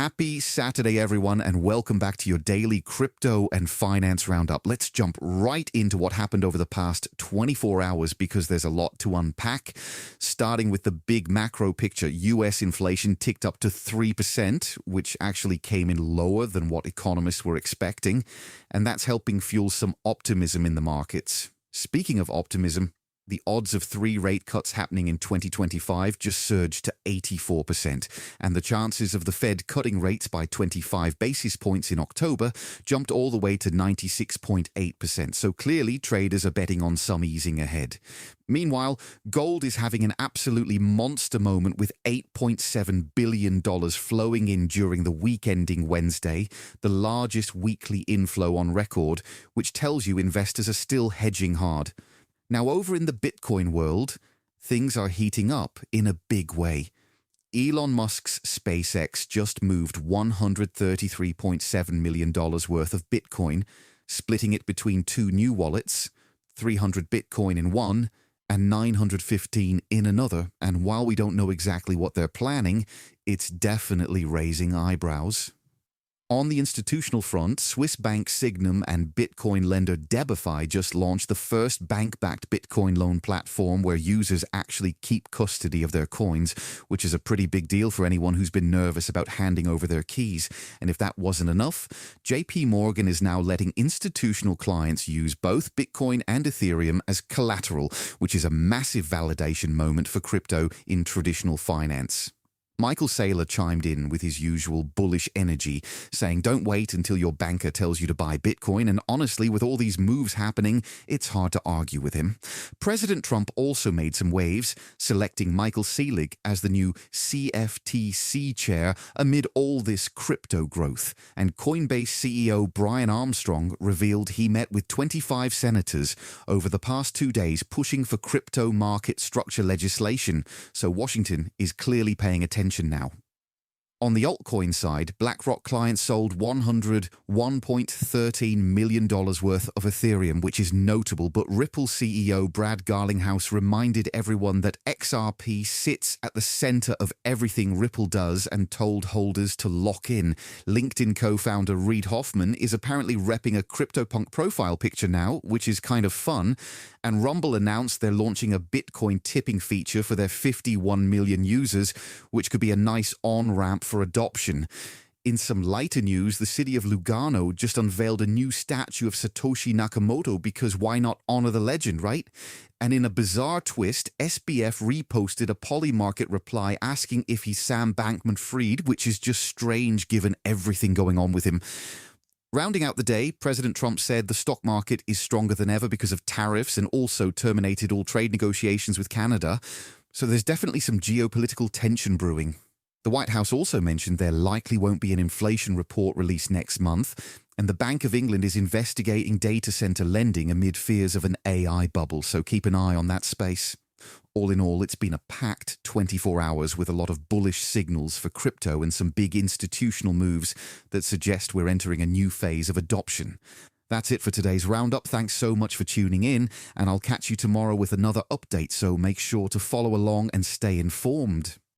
Happy Saturday, everyone, and welcome back to your daily crypto and finance roundup. Let's jump right into what happened over the past 24 hours because there's a lot to unpack. Starting with the big macro picture, US inflation ticked up to 3%, which actually came in lower than what economists were expecting, and that's helping fuel some optimism in the markets. Speaking of optimism, the odds of 3 rate cuts happening in 2025 just surged to 84%, and the chances of the Fed cutting rates by 25 basis points in October jumped all the way to 96.8%, so clearly traders are betting on some easing ahead. Meanwhile, gold is having an absolutely monster moment with $8.7 billion flowing in during the week ending Wednesday, the largest weekly inflow on record, which tells you investors are still hedging hard. Now, over in the Bitcoin world, things are heating up in a big way. Elon Musk's SpaceX just moved $133.7 million worth of Bitcoin, splitting it between 2 new wallets, 300 Bitcoin in one and 915 in another. And while we don't know exactly what they're planning, it's definitely raising eyebrows. On the institutional front, Swiss bank Sygnum and Bitcoin lender Debifi just launched the first bank-backed Bitcoin loan platform where users actually keep custody of their coins, which is a pretty big deal for anyone who's been nervous about handing over their keys. And if that wasn't enough, JP Morgan is now letting institutional clients use both Bitcoin and Ethereum as collateral, which is a massive validation moment for crypto in traditional finance. Michael Saylor chimed in with his usual bullish energy, saying don't wait until your banker tells you to buy Bitcoin, and honestly, with all these moves happening, it's hard to argue with him. President Trump also made some waves, selecting Michael Selig as the new CFTC chair amid all this crypto growth, and Coinbase CEO Brian Armstrong revealed he met with 25 senators over the past 2 days pushing for crypto market structure legislation, so Washington is clearly paying attention now. On the altcoin side, BlackRock clients sold $101.13 million worth of Ethereum, which is notable, but Ripple CEO Brad Garlinghouse reminded everyone that XRP sits at the center of everything Ripple does and told holders to lock in. LinkedIn co-founder Reid Hoffman is apparently repping a CryptoPunk profile picture now, which is kind of fun, and Rumble announced they're launching a Bitcoin tipping feature for their 51 million users, which could be a nice on-ramp for adoption. In some lighter news, the city of Lugano just unveiled a new statue of Satoshi Nakamoto because why not honor the legend, right? And in a bizarre twist, SBF reposted a Polymarket reply asking if he's Sam Bankman-Fried, which is just strange given everything going on with him. Rounding out the day, President Trump said the stock market is stronger than ever because of tariffs and also terminated all trade negotiations with Canada. So there's definitely some geopolitical tension brewing. The White House also mentioned there likely won't be an inflation report released next month, and the Bank of England is investigating data center lending amid fears of an AI bubble, so keep an eye on that space. All in all, it's been a packed 24 hours with a lot of bullish signals for crypto and some big institutional moves that suggest we're entering a new phase of adoption. That's it for today's roundup. Thanks so much for tuning in, and I'll catch you tomorrow with another update, so make sure to follow along and stay informed.